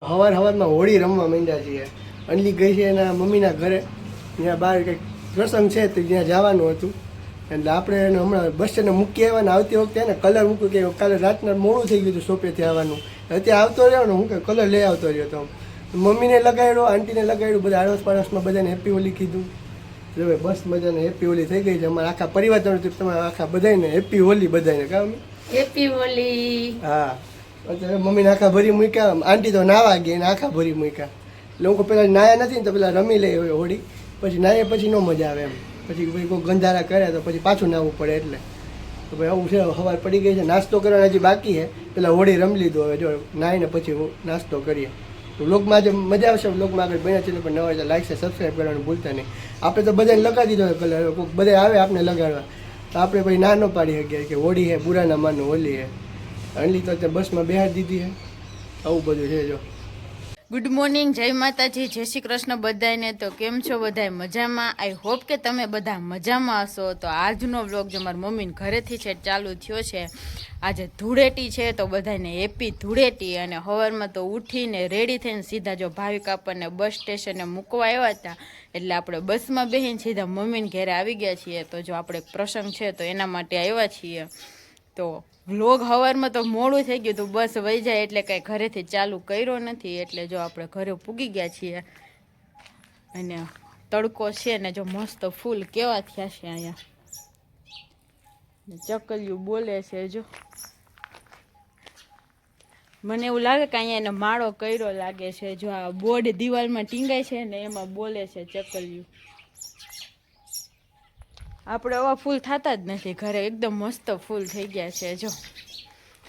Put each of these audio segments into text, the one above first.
સવારમાં હોળી રમવા માંડ્યા છીએ. અંજલિ ગઈ છે એના મમ્મીના ઘરે, ત્યાં બહાર કંઈક પ્રસંગ છે તો ત્યાં જવાનું હતું. એટલે આપણે એને હમણાં બસ સ્ટેન્ડે મૂકી આવ્યા ને આવતી વખતે એને કલર મૂક્યું કે કાલે રાતના મોડું થઈ ગયું હતું શોપેથી આવવાનું. અત્યારે આવતો રહ્યો ને હું કે કલર લઈ આવતો રહ્યો તો મમ્મીને લગાડ્યો, આંટીને લગાડ્યું, બધા આડોશ પાડોશમાં બધાને હેપી હોલી કીધું. હવે બસ મજાને હેપી હોલી થઈ ગઈ છે. અમારા આખા પરિવાર તરફથી તમારા આખા બધાને હેપી હોલી બધાને કામ હેપી હોલી. હા, અત્યારે મમ્મીને આખા ભરી મૂક્યા, આંટી તો નાવા ગઈ ને આખા ભરી મૂક્યા. લોકો પહેલાં નાયા નથી ને તો પેલા રમી લે હોળી, પછી નાયા પછી ન મજા આવે એમ. પછી ભાઈ કોઈ ગંધારા કરે તો પછી પાછું નાહવું પડે. એટલે તો ભાઈ આવું છે. સવાર પડી ગઈ છે, નાસ્તો કરવાનો હજી બાકી છે. પેલા હોળી રમી લીધું, હવે જો નાહીને પછી નાસ્તો કરીએ. તો વ્લોગમાં જે મજા આવશે, વ્લોગમાં આગળ બન્યા ચેનલ પર નવા હોય લાઈક છે, સબસ્ક્રાઈબ કરવાનું ભૂલતા નહીં. આપણે તો બધાને લગાડી દીધો કલર, કોઈક બધા આવે આપણે લગાડવા તો આપણે પછી ના ન પાડી શકીએ કે હોળી હે બુરા ના માનો હોલી હે. અંજલિ તો અત્યારે બસમાં બેહાડી દીધી છે. આવું બધું છે. જો ગુડ મોર્નિંગ, જય માતાજી, જય શ્રી કૃષ્ણ બધાને. તો કેમ છો બધાય? મજામાં? આઈ હોપ કે તમે બધા મજામાં હશો. તો આજનો વ્લોગ જો મારી મમ્મીને ઘરેથી છે ચાલુ થયો છે. આજે ધૂળેટી છે તો બધાને હેપી ધૂળેટી. અને સવારમાં તો ઉઠીને રેડી થઈને સીધા જો ભાવિક આપણને બસ સ્ટેશને મૂકવા આવ્યા હતા, એટલે આપણે બસમાં બેસીને સીધા મમ્મીને ઘરે આવી ગયા છીએ. તો જો આપણે પ્રસંગ છે તો એના માટે આવ્યા છીએ. તો વ્લોગ સવારમાં તો મોડું થઈ ગયું હતું, બસ વહી જાય એટલે કાંઈ ઘરેથી ચાલુ કર્યો નથી. એટલે જો આપણે ઘરે પૂગી ગયા છીએ અને તડકો છે ને જો મસ્ત ફૂલ કેવા થયા છે અહીંયા. ચકલિયું બોલે છે. જો મને એવું લાગે કે અહીંયા એને માળો કર્યો લાગે છે. જો આ બોર્ડ દિવાલમાં ટીંગાય છે ને એમાં બોલે છે ચકલિયું. આપણે આવા ફૂલ થતા જ નથી ઘરે, એકદમ મસ્ત ફૂલ થઈ ગયા છે. જો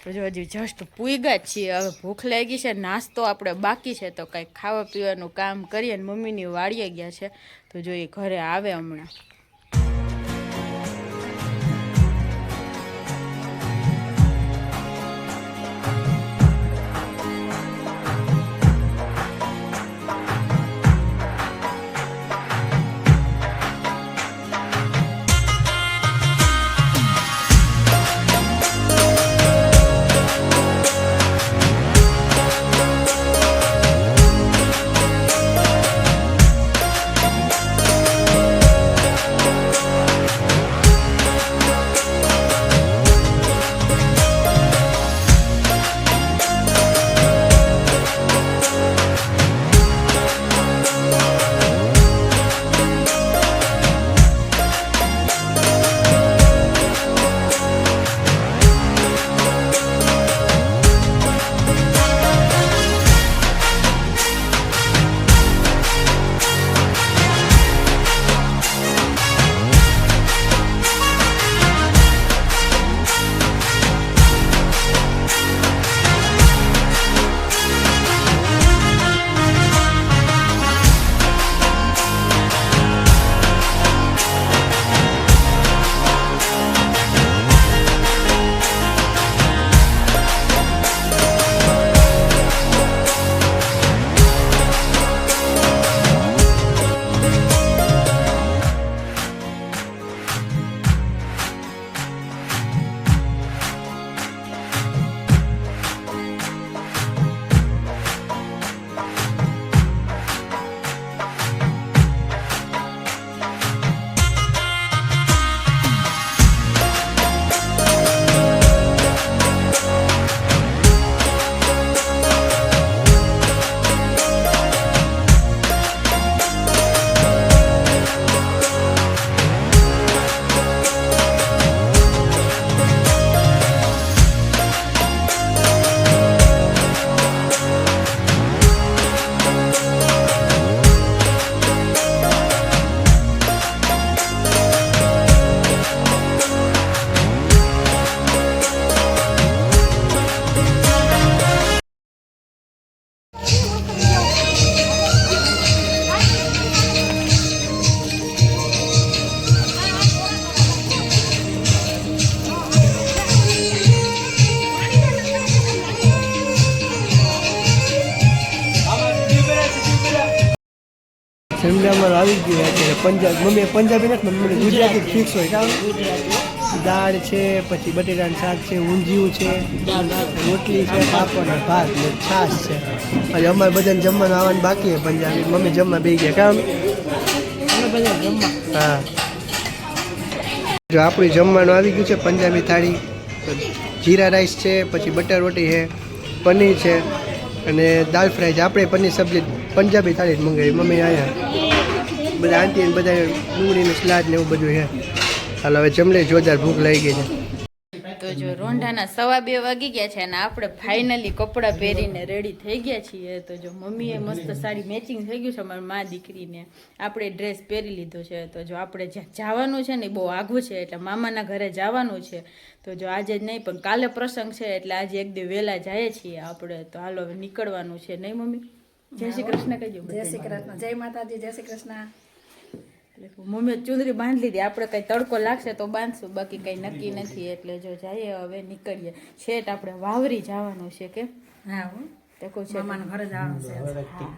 તો જો હજી જસ્ટ પૂગ્યા જ છીએ. હવે ભૂખ લાગી છે, નાસ્તો આપણે બાકી છે તો કંઈક ખાવા પીવાનું કામ કરીએ. ને મમ્મીની વાડીએ ગયા છે તો જો એ ઘરે આવે હમણાં. સિમલામાં આવી ગયું અત્યારે પંજાબ. મમ્મી પંજાબી નથી, મમ્મી ગુજરાતી ફિક્સ હોય કામ. ગુજરાતી દાળ છે, પછી બટેટાનું શાક છે, ઊંધિયું છે, રોટલી છે, પાપડ ને ભાત ને છાશ છે. પછી અમારે બધાને જમવાનું આવવાનું બાકી છે પંજાબી. મમ્મી જમવા બેસી ગયા કામ. હા, જો આપણું જમવાનું આવી ગયું છે પંજાબી થાળી. જીરા રાઈસ છે, પછી બટર રોટી છે, પનીર છે અને દાલ ફ્રાય છે. આપણે પનીર સબ્જી પંજાબી થાળી જ મંગાવી. મમ્મી અહીંયા બધા આંટી બધા ડુંગળીનું સલાડ ને એવું બધું છે. હાલો હવે જમલે, જોરદાર ભૂખ લાગી ગઈ છે. તો જો રોંઢાના 2:15 વાગી ગયા છે અને આપણે ફાઇનલી કપડાં પહેરીને રેડી થઈ ગયા છીએ. તો જો મમ્મીએ મસ્ત સાડી મેચિંગ થઈ ગયું છે અમારી મા દીકરીને. આપણે ડ્રેસ પહેરી લીધો છે. તો જો આપણે જ્યાં જવાનું છે ને બહુ આઘું છે, એટલે મામાના ઘરે જવાનું છે. તો જો આજે જ નહીં પણ કાલે પ્રસંગ છે, એટલે આજે એક દી વહેલા જઈએ છીએ આપણે. તો હાલો હવે નીકળવાનું છે, નહીં મમ્મી? જય શ્રી કૃષ્ણ કહેજો. જય શ્રી કૃષ્ણ, જય માતાજી, જય શ્રી કૃષ્ણ. મમ્મીએ ચુંદડી બાંધી લીધી. આપણે કઈ તડકો લાગશે તો બાંધશું, બાકી કઈ નક્કી નથી. એટલે જો જઈએ હવે નીકળીએ. છેટ આપણે વાવરી જવાનું છે કે હા હું દેખો છે મામાના ઘરે જવાનું છે.